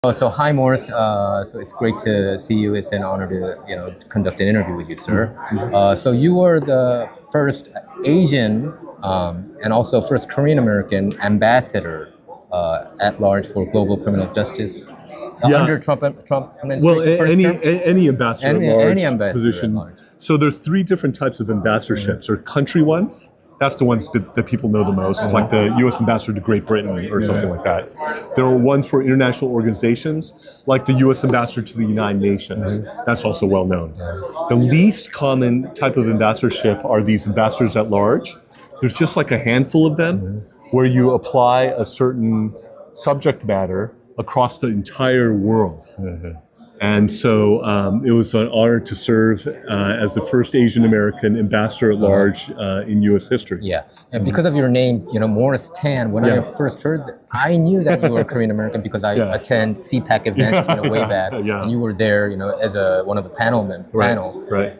Oh, so hi Morse. So it's great to see you. It's an honor to conduct an interview with you, sir. So you were the first Asian and also first Korean American ambassador at large for global criminal justice under Trump administration. Well, first term? any ambassador at large any ambassador position. at large. So there's three different types of ambassadorships. There's country ones. That's the ones that people know the most, like the U.S. ambassador to Great Britain or something like that. There are ones for international organizations, like the U.S. ambassador to the United Nations. That's also well known. The least common type of ambassadorship are these ambassadors at large. There's just like a handful of them where you apply a certain subject matter across the entire world. And so it was an honor to serve as the first Asian American ambassador at large in U.S. history. Yeah, and because of your name, Morris Tan, when I first heard that, I knew that you were Korean American because I attend Cpac events way back, and you were there, as one of the panel. Right.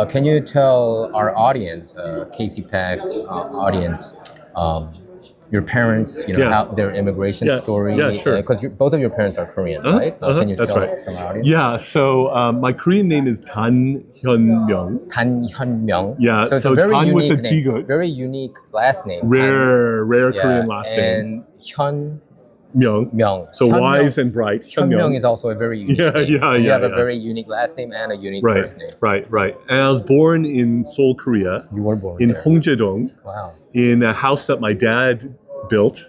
Can you tell our audience, Kcpac audience, your parents, how their immigration story? Yeah, sure. Because both of your parents are Korean, right? Can you tell our audience? Yeah, so my Korean name is Dan Hyun-myung. Dan Hyun-myung. Yeah, so it's a very Dan unique with a T name. good. Very unique last name. Rare Korean last name. And Hyun Myung. So wise and bright. Hyun-myung is also a very unique name. You have a very unique last name and a unique first name. Right. And I was born in Seoul, Korea. You were born in there. Hongjae-dong. Wow. In a house that my dad built.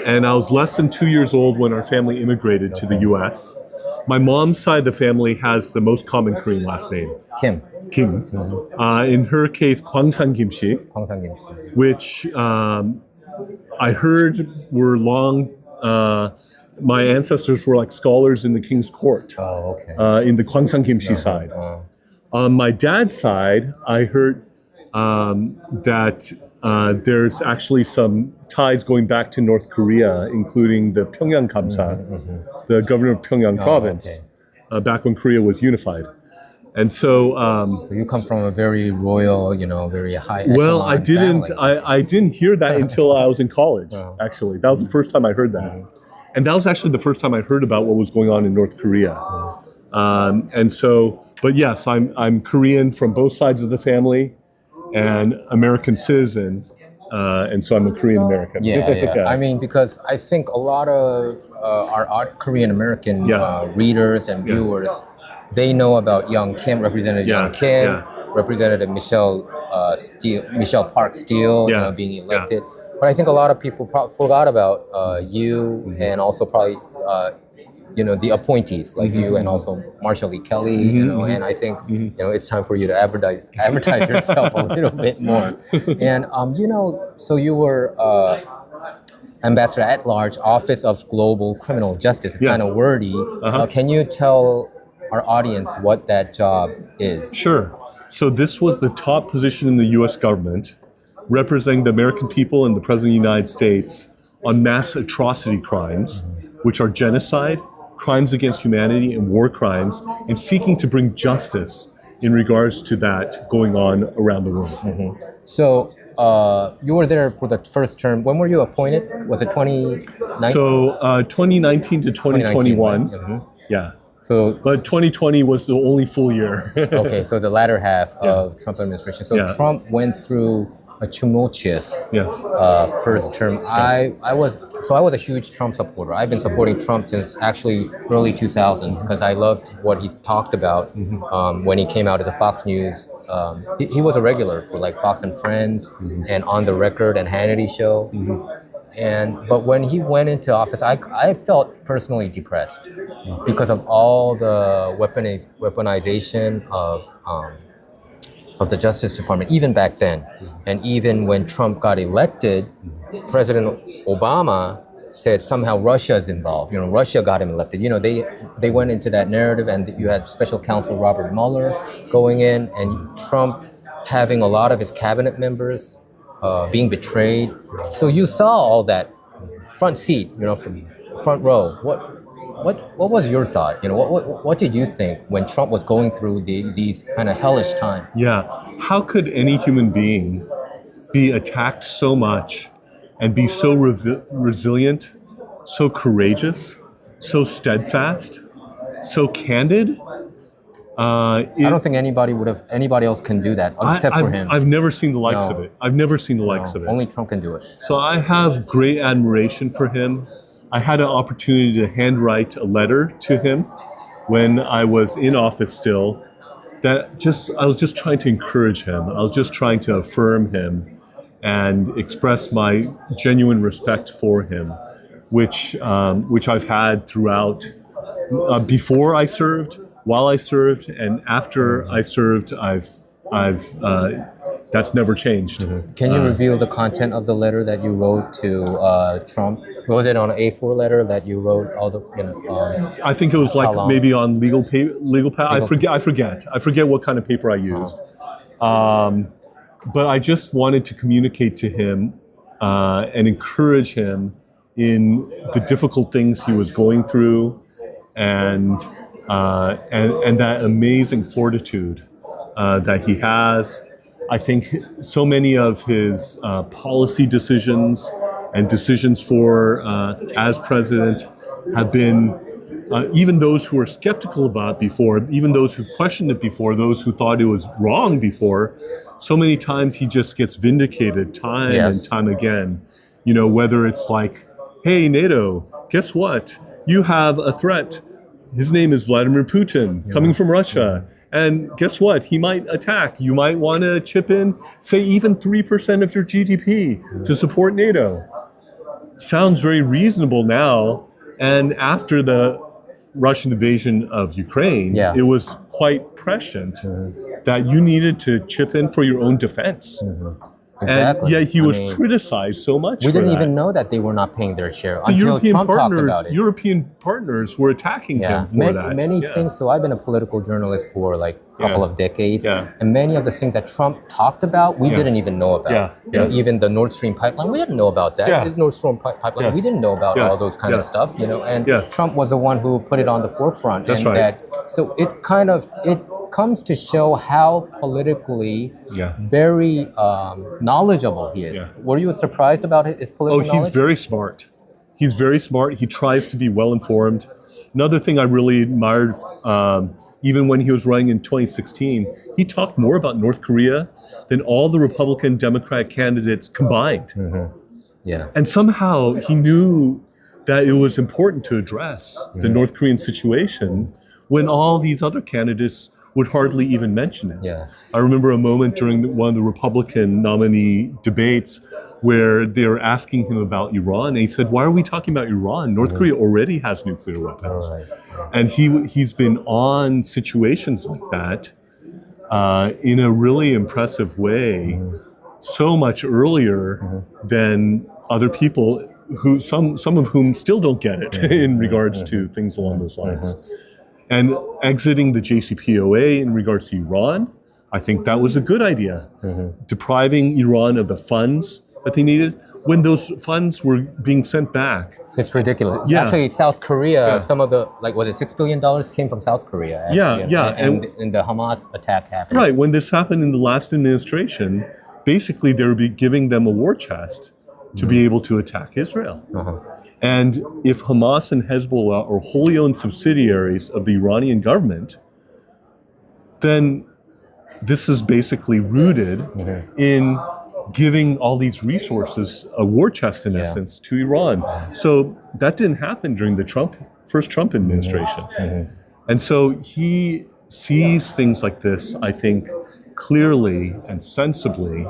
And I was less than 2 years old when our family immigrated to the U.S. My mom's side of the family has the most common Korean last name. Kim. In her case, Kwangsang Kim-si. Which I heard were long. My ancestors were like scholars in the king's court. Oh, okay. In the Kwangsang Kim-si side. On my dad's side, I heard that there's actually some ties going back to North Korea, including the Pyongyang Kamsa, the governor of Pyongyang province, back when Korea was unified. And so you come from a very royal, very high. Well, I didn't. Family. I didn't hear that until I was in college. Actually, that was the first time I heard that, and that was actually the first time I heard about what was going on in North Korea. And so, but yes, I'm Korean from both sides of the family, and American citizen, and so I'm a Korean American. Yeah. I mean, because I think a lot of our Korean American readers and viewers, they know about Young Kim, Representative Young Kim, Representative Michelle Park Steele, being elected. But I think a lot of people forgot about you and also probably the appointees like you and also Marshall Lee Kelly, and I think it's time for you to advertise yourself a little bit more. And so you were Ambassador at Large, Office of Global Criminal Justice. It's kind of wordy. Can you tell our audience what that job is? Sure. So this was the top position in the U.S. government, representing the American people and the President of the United States on mass atrocity crimes, which are genocide, crimes against humanity, and war crimes, and seeking to bring justice in regards to that going on around the world. So you were there for the first term. When were you appointed? Was it 2019? So 2019 to 2021. Right? Yeah. So, but 2020 was the only full year. Okay, so the latter half of Trump administration. So Trump went through a tumultuous first term. I was a huge Trump supporter. I've been supporting Trump since actually early 2000s because I loved what he talked about when he came out as a Fox News. He was a regular for like Fox and Friends and On the Record and Hannity show. But when he went into office, I felt personally depressed because of all the weaponization of the Justice Department, even back then. And even when Trump got elected, President Obama said somehow Russia is involved. Russia got him elected. They went into that narrative, and you had Special Counsel Robert Mueller going in, and Trump having a lot of his cabinet members being betrayed. So you saw all that front seat, from front row. What was your thought? What did you think when Trump was going through these kind of hellish times? Yeah, how could any human being be attacked so much and be so resilient, so courageous, so steadfast, so candid. I don't think anybody else can do that except for him. I've never seen the likes of it. I've never seen the likes of it. Only Trump can do it. So I have great admiration for him. I had an opportunity to handwrite a letter to him when I was in office still. I was just trying to encourage him. I was just trying to affirm him and express my genuine respect for him, which I've had throughout, before I served, while I served, and after I served. That's never changed. Mm-hmm. Can you reveal the content of the letter that you wrote to Trump? Was it on an A4 letter that you wrote all the? I think it was like maybe on legal pad. I forget what kind of paper I used. But I just wanted to communicate to him and encourage him in the difficult things he was going through, and that amazing fortitude that he has. I think so many of his policy decisions and decisions for as president have been, even those who were skeptical about it before, even those who questioned it before, those who thought it was wrong before, so many times he just gets vindicated time and time again. You know, whether it's like, hey, NATO, guess what? You have a threat. His name is Vladimir Putin, coming from Russia. And guess what? He might attack. You might want to chip in, say, even 3% of your GDP to support NATO. Sounds very reasonable now. And after the Russian invasion of Ukraine, it was quite prescient that you needed to chip in for your own defense. Exactly. And yet he was criticized so much. We didn't even know that they were not paying their share until European Trump talked about it. European partners were attacking him for that. Many things. So I've been a political journalist for like a couple of decades, and many of the things that Trump talked about, we didn't even know about. You know, even the Nord Stream pipeline, we didn't know about that. The Nord Stream pipeline, we didn't know about all those kind of stuff. You know, and Trump was the one who put it on the forefront. That's and right. So it comes to show how politically very knowledgeable he is. Were you surprised about his political knowledge? He's very smart. He's very smart. He tries to be well informed. Another thing I really admired, even when he was running in 2016, he talked more about North Korea than all the Republican Democrat candidates combined. And somehow he knew that it was important to address the North Korean situation when all these other candidates would hardly even mention it. I remember a moment during one of the Republican nominee debates where they were asking him about Iran, and he said, "Why are we talking about Iran? North Korea already has nuclear weapons." And he's been on situations like that in a really impressive way, so much earlier than other people who some of whom still don't get it in regards to things along those lines. And exiting the JCPOA in regards to Iran, I think that was a good idea. Depriving Iran of the funds that they needed when those funds were being sent back. It's ridiculous. Actually, South Korea, some of the, like, was it $6 billion came from South Korea? Actually, and the Hamas attack happened. Right, when this happened in the last administration, basically they would be giving them a war chest to be able to attack Israel. And if Hamas and Hezbollah are wholly owned subsidiaries of the Iranian government, then this is basically rooted in giving all these resources, a war chest in essence, to Iran. So that didn't happen during the first Trump administration. And so he sees things like this, I think, clearly and sensibly,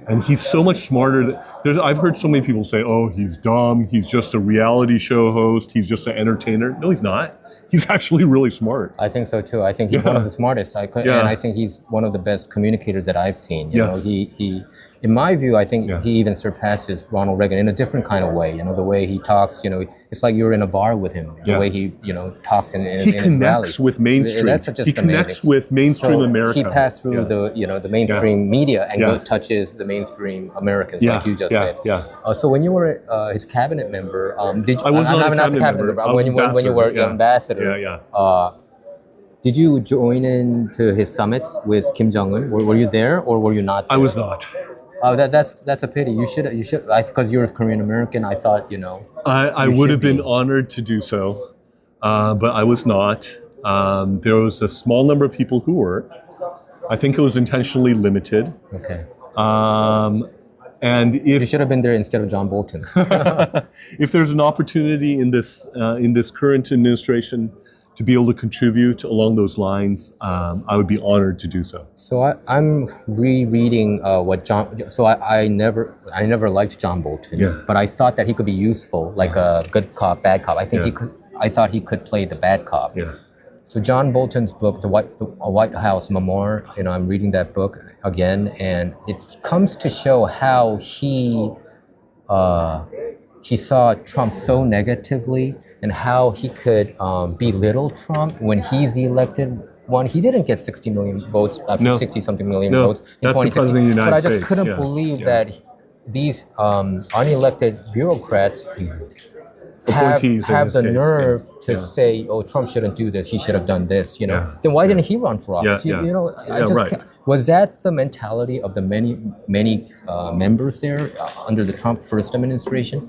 and he's so much smarter. I've heard so many people say, "Oh, he's dumb. He's just a reality show host. He's just an entertainer." No, he's not. He's actually really smart. I think so too. I think he's one of the smartest. And I think he's one of the best communicators that I've seen. You know, he, in my view, I think he even surpasses Ronald Reagan in a different kind of way. You know, the way he talks. You know, it's like you're in a bar with him. The way he, talks in his rally. He connects with mainstream. That's just he connects with mainstream America. He passed through the mainstream media and touches the mainstream Americans, like you just said. So when you were his cabinet member, did you? I was not a cabinet member. But when you were ambassador, did you join into his summits with Kim Jong-un? Were you there or were you not there? I was not. Oh, that's a pity. You should. Because you're Korean American. I thought, I would have been honored to do so. but I was not. There was a small number of people who were. I think it was intentionally limited. Okay. And You if should have been there instead of John Bolton. if there's an opportunity in this current administration to be able to contribute along those lines, I would be honored to do so. So I'm rereading what John. So I never liked John Bolton, Yeah. but I thought that he could be useful, like a good cop, bad cop. I think Yeah. he could. I thought he could play the bad cop. Yeah. So John Bolton's book, the White House Memoir, I'm reading that book again, and it comes to show how he saw Trump so negatively, and how he could belittle Trump when he's the elected one. He didn't get 60 million votes, No. 60 something million No, votes in that's the 2016. president of the But I United just States, couldn't yes, believe yes. that these unelected bureaucrats Appointees in have this the case, nerve yeah. to Yeah. say, "Oh, Trump shouldn't do this. He should have done this." Yeah. Then why didn't he run for office? Yeah, yeah. I Yeah, just right. was that the mentality of the many members there under the Trump first administration?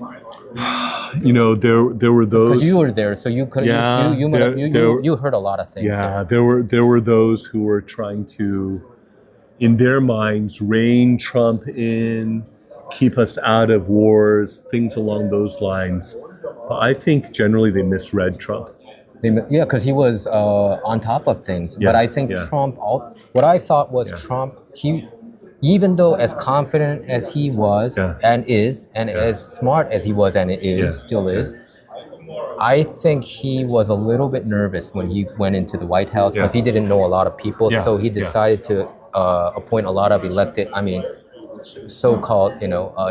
There were those. Because you were there, so you could Yeah, you heard a lot of things. Yeah, there were those who were trying to, in their minds, rein Trump in, keep us out of wars, things along those lines. But I think generally they misread Trump. Yeah, because he was on top of things. Yeah, But I think yeah. Trump, what I thought was Trump, even though as confident as he was Yeah. and is, and as smart as he was and is, Yeah, still is, I think he was a little bit nervous when he went into the White House because Yeah. he didn't know a lot of people. Yeah, So he yeah. decided to appoint a lot of so-called,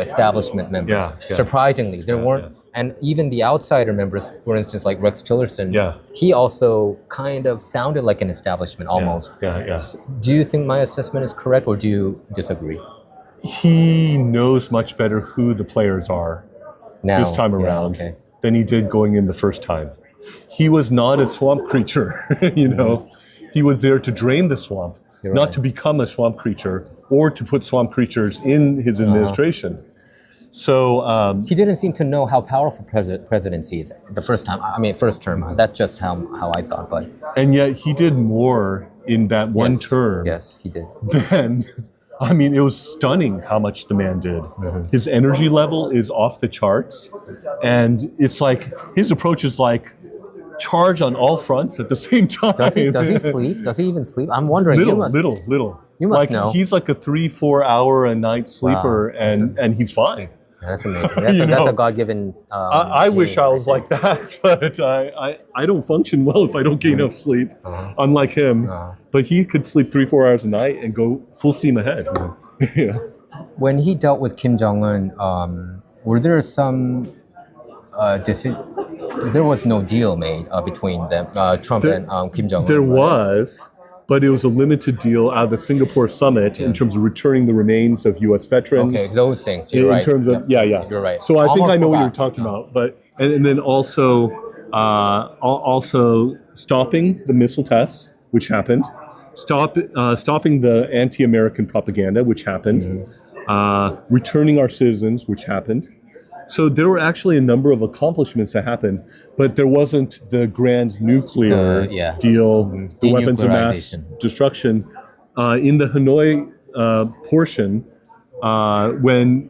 establishment members. Yeah, yeah. Surprisingly, there weren't, and even the outsider members, for instance, like Rex Tillerson, Yeah. he also kind of sounded like an establishment almost. Yeah. Do you think my assessment is correct, or do you disagree? He knows much better who the players are Now, this time yeah, around okay. than he did going in the first time. He was not a swamp creature, He was there to drain the swamp, You're not right. to become a swamp creature or to put swamp creatures in his administration. So, He didn't seem to know how powerful presidency is the first time. First term. That's just how I thought. But and yet he did more in that one yes, term yes, he did. than, it was stunning how much the man did. His energy level is off the charts. And it's like, his approach is like, charge on all fronts at the same time. Does he sleep? Does he even sleep? I'm wondering. Little. You must like know. He's like a 3-4 hour a night sleeper, and he's fine. That's amazing. That's a God-given. I wish I was like that, but I don't function well if I don't get enough sleep, unlike him. But he could sleep 3-4 hours a night and go full steam ahead. Yeah. When he dealt with Kim Jong-un, were there some there was no deal made between them, Trump and Kim Jong-un? There right? was, but it was a limited deal out of the Singapore summit in terms of returning the remains of U.S. veterans. Okay, those things. You're right. In terms of, Yep. yeah. You're right. So I think Almost I know what you're forgot. talking about. But and then also stopping the missile tests, which happened. Stopping the anti-American propaganda, which happened. Returning our citizens, which happened. So there were actually a number of accomplishments that happened, but there wasn't the grand nuclear deal, the weapons of mass destruction. In the Hanoi portion, when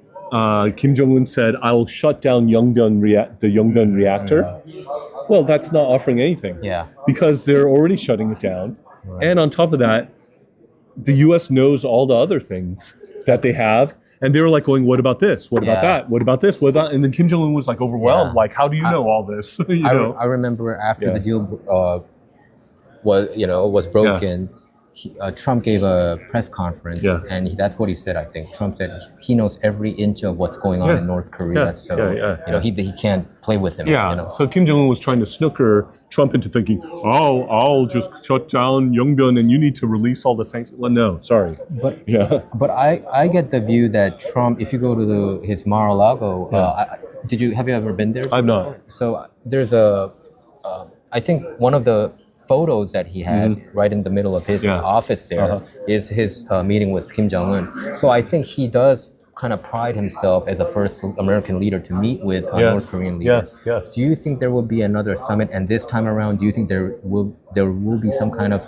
Kim Jong-un said, "I will shut down the Yongbyon reactor," well, that's not offering anything. Yeah. Because they're already shutting it down. Right. And on top of that, the U.S. knows all the other things that they have. And they were like going, what about this? What about that? What about this? What about? And then Kim Jong-un was like overwhelmed. Like, how do you know all this? I remember after the deal was broken, Trump gave a press conference, and that's what he said. I think Trump said he knows every inch of what's going on in North Korea, he can't play with him. So Kim Jong-un was trying to snooker Trump into thinking, I'll just shut down Yongbyon and you need to release all the sanctions. Well, no, sorry. But I get the view that Trump, if you go to his Mar-a-Lago, have you ever been there? I've not. So there's I think one of the photos that he has right in the middle of his office there is his meeting with Kim Jong-un. So I think he does kind of pride himself as the first American leader to meet with North Korean leaders. Yes. Do you think there will be another summit? And this time around, do you think there will be some kind of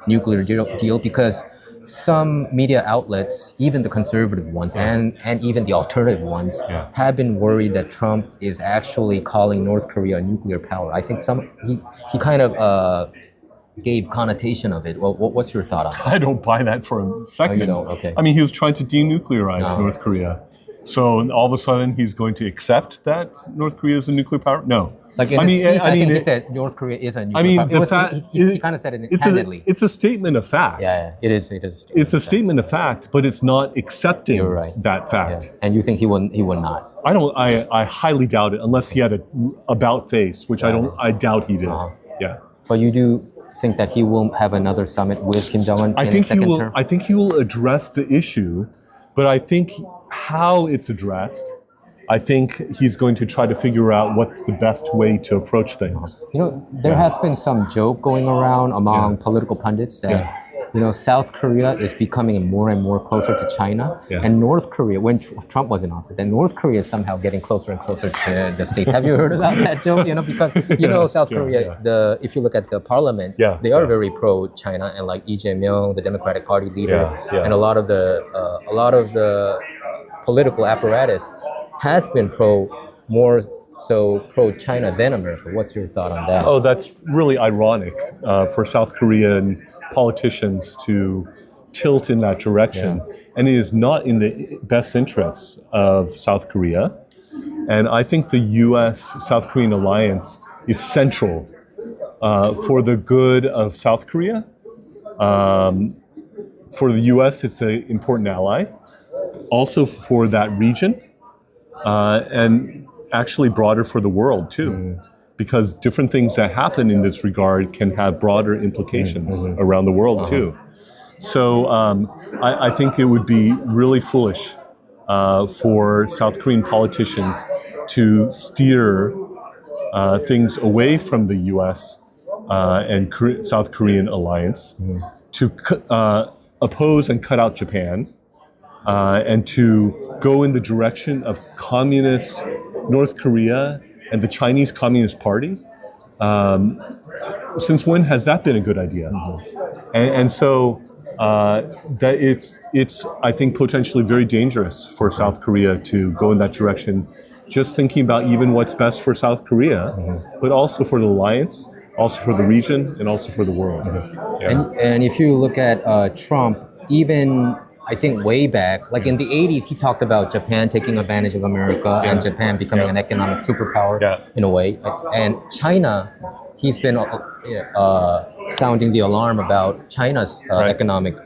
nuclear deal? Because some media outlets, even the conservative ones and even the alternative ones, have been worried that Trump is actually calling North Korea a nuclear power. I think he kind of gave connotation of it. Well, what's your thought on that? I don't buy that for a second. Oh, you don't? Okay. I mean, he was trying to denuclearize North Korea. So all of a sudden, he's going to accept that North Korea is a nuclear power? No. Like in his speech, I think he said North Korea is a nuclear power. He kind of said it candidly. It's a statement of fact. Yeah, it is. It's a statement of fact, but it's not accepting that fact. Yeah. And you think he will not? I highly doubt it, unless he had a about face, which I doubt he did. Yeah. But you do think that he will have another summit with Kim Jong-un in his second term? I think he will address the issue, but I think how it's addressed, I think he's going to try to figure out what's the best way to approach things. You know, there has been some joke going around among political pundits that South Korea is becoming more and more closer to China, and North Korea, when Trump was in office, then North Korea is somehow getting closer and closer to the States. Have you heard about that joke? Because South Korea, if you look at the parliament, they are very pro-China, and like Lee Jae-myung, the Democratic Party leader, and a lot of the political apparatus has been more so pro-China than America. What's your thought on that? Oh, that's really ironic for South Korean politicians to tilt in that direction. And it is not in the best interests of South Korea. And I think the U.S.-South Korean alliance is central for the good of South Korea. For the U.S., it's an important ally. Also for that region. And actually broader for the world too, because different things that happen in this regard can have broader implications around the world too. So I think it would be really foolish for South Korean politicians to steer things away from the U.S. And South Korean alliance, to oppose and cut out Japan, and to go in the direction of communist North Korea and the Chinese Communist Party. Since when has that been a good idea? And so that it's I think potentially very dangerous for South Korea to go in that direction, just thinking about even what's best for South Korea, but also for the alliance, also for the region, and also for the world. And if you look at Trump, even I think way back, like in the 80s, he talked about Japan taking advantage of America and Japan becoming an economic superpower in a way. And China, he's been sounding the alarm about China's economic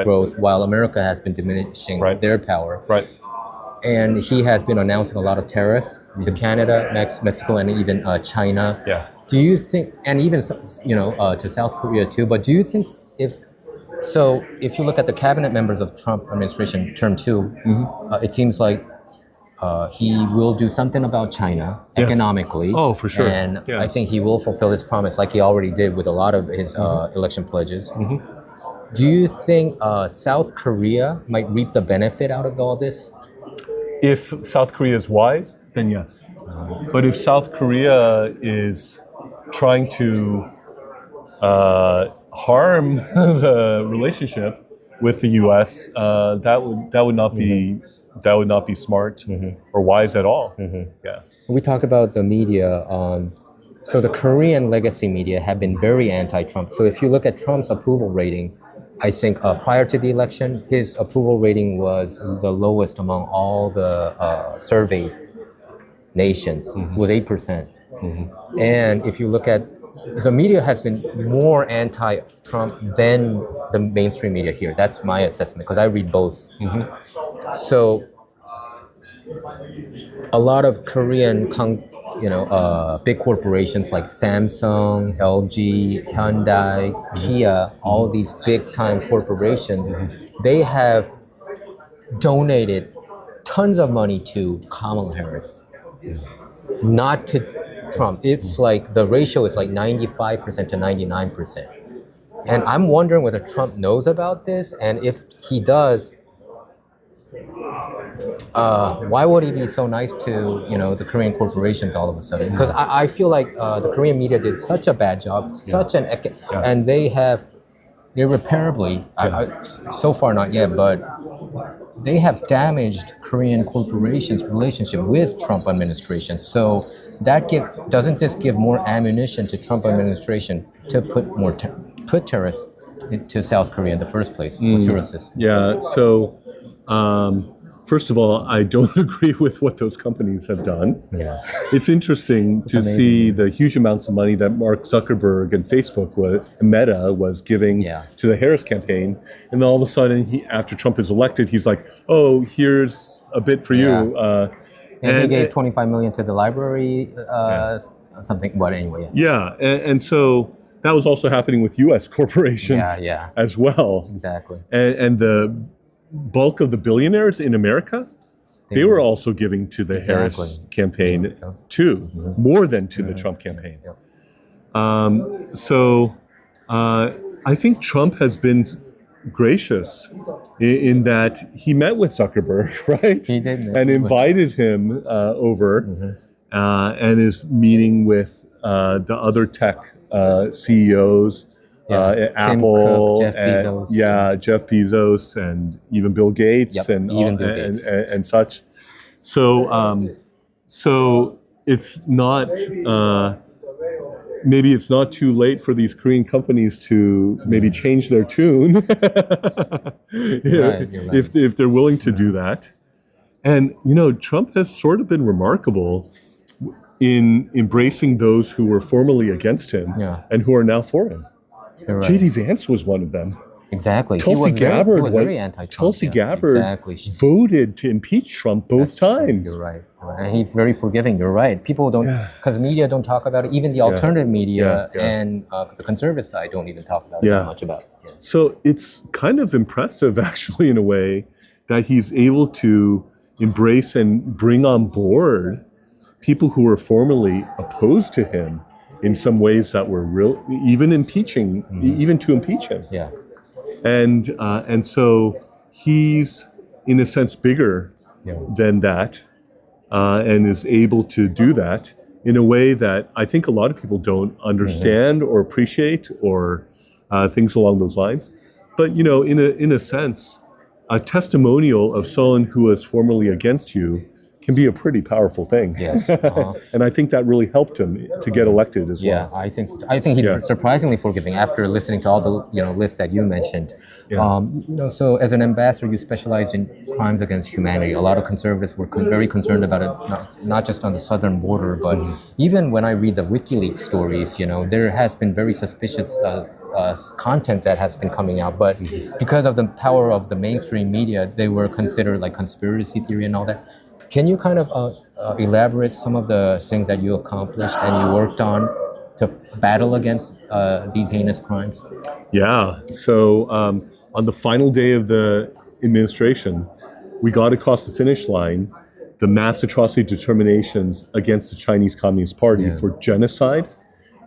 growth, while America has been diminishing their power. And he has been announcing a lot of tariffs to Canada, Mexico, and even China. Do you think, and even to South Korea too, but do you think if you look at the cabinet members of Trump administration term 2, it seems like he will do something about China economically. Oh, for sure. And I think he will fulfill his promise like he already did with a lot of his election pledges. Do you think South Korea might reap the benefit out of all this? If South Korea is wise, then yes. But if South Korea is trying to harm the relationship with the U.S., that would not be smart or wise at all. We talked about the media. So the Korean legacy media have been very anti-Trump. So if you look at Trump's approval rating, I think prior to the election, his approval rating was the lowest among all the surveyed nations. It was 8%. And if you look at the media has been more anti-Trump than the mainstream media here. That's my assessment, because I read both. So a lot of Korean big corporations like Samsung, LG, Hyundai, Kia, all these big-time corporations, they have donated tons of money to Kamala Harris, not to Trump. It's like the ratio is like 95% to 99%. And I'm wondering whether Trump knows about this, and if he does, why would he be so nice to the Korean corporations all of a sudden? Because I feel like the Korean media did such a bad job, and they have irreparably, so far not yet, but they have damaged Korean corporations' relationship with Trump administration. So that doesn't this give more ammunition to Trump administration to put tariffs to South Korea in the first place? What's your assessment? Yeah. So. First of all, I don't agree with what those companies have done. Yeah. It's interesting to see the huge amounts of money that Mark Zuckerberg and Facebook and Meta was giving to the Harris campaign. And then all of a sudden, after Trump is elected, he's like, oh, here's a bit for you. And he gave $25 million to the library, something, but anyway. Yeah. And so that was also happening with U.S. corporations as well. Exactly. And the bulk of the billionaires in America, they were also giving to the Harris campaign too, more than to the Trump campaign. So I think Trump has been gracious in that he met with Zuckerberg, right? He did. And invited him over and is meeting with the other tech CEOs. Apple, Cook, Jeff Bezos. Jeff Bezos, and even Bill Gates, and such. So, so it's not. Maybe it's not too late for these Korean companies to maybe change their tune, if they're willing to do that. And Trump has sort of been remarkable in embracing those who were formerly against him and who are now for him. Right. J.D. Vance was one of them. Exactly. Tulsi Gabbard was very anti-Trump. Tulsi Gabbard voted to impeach Trump both times. You're right. And he's very forgiving. You're right. People don't, because media don't talk about it. Even the alternative media and the conservative side don't even talk about it that much about it. So it's kind of impressive, actually, in a way, that he's able to embrace and bring on board people who were formerly opposed to him in some ways that were real, even to impeach him. Yeah. And so he's, in a sense, bigger than that, and is able to do that in a way that I think a lot of people don't understand or appreciate, or things along those lines. But in a sense, a testimonial of someone who was formerly against you can be a pretty powerful thing. Yes. And I think that really helped him to get elected as well. Yeah, I think he's surprisingly forgiving after listening to all the lists that you mentioned. So as an ambassador, you specialize in crimes against humanity. A lot of conservatives were very concerned about it, not just on the southern border, but even when I read the WikiLeaks stories, there has been very suspicious content that has been coming out. But because of the power of the mainstream media, they were considered like conspiracy theory and all that. Can you kind of elaborate some of the things that you accomplished and you worked on to battle against these heinous crimes? Yeah. So on the final day of the administration, we got across the finish line the mass atrocity determinations against the Chinese Communist Party for genocide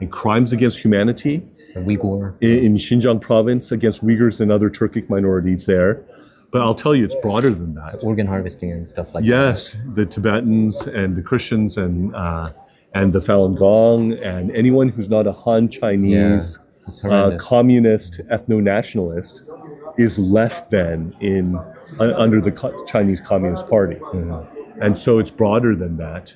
and crimes against humanity. Uyghur. In Xinjiang province against Uyghurs and other Turkic minorities there. But I'll tell you, it's broader than that. Organ harvesting and stuff like that. Yes, the Tibetans and the Christians and the Falun Gong and anyone who's not a Han Chinese communist ethno-nationalist is less than under the Chinese Communist Party. And so it's broader than that.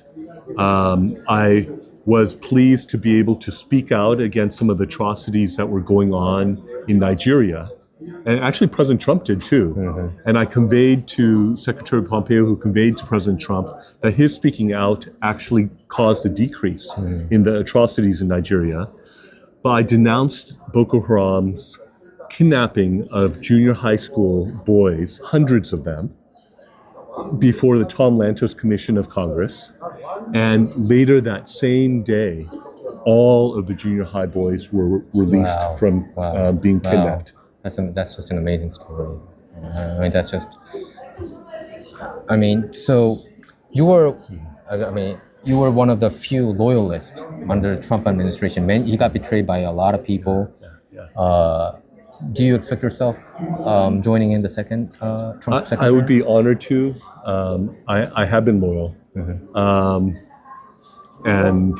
I was pleased to be able to speak out against some of the atrocities that were going on in Nigeria. And actually, President Trump did too. And I conveyed to Secretary Pompeo, who conveyed to President Trump, that his speaking out actually caused a decrease in the atrocities in Nigeria. But I denounced Boko Haram's kidnapping of junior high school boys, hundreds of them, before the Tom Lantos Commission of Congress. And later that same day, all of the junior high boys were released from being kidnapped. That's just an amazing story. So you were, you were one of the few loyalists under the Trump administration. He got betrayed by a lot of people. do you expect yourself joining in the second Trump second I would term? be honored to. I have been loyal, and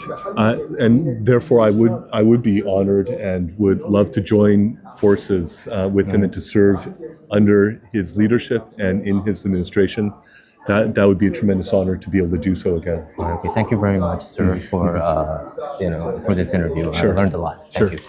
therefore I would be honored and would love to join forces with him and to serve under his leadership and in his administration. That would be a tremendous honor to be able to do so again. Okay, thank you very much, sir, for for this interview. Sure. I learned a lot. Thank Sure. you.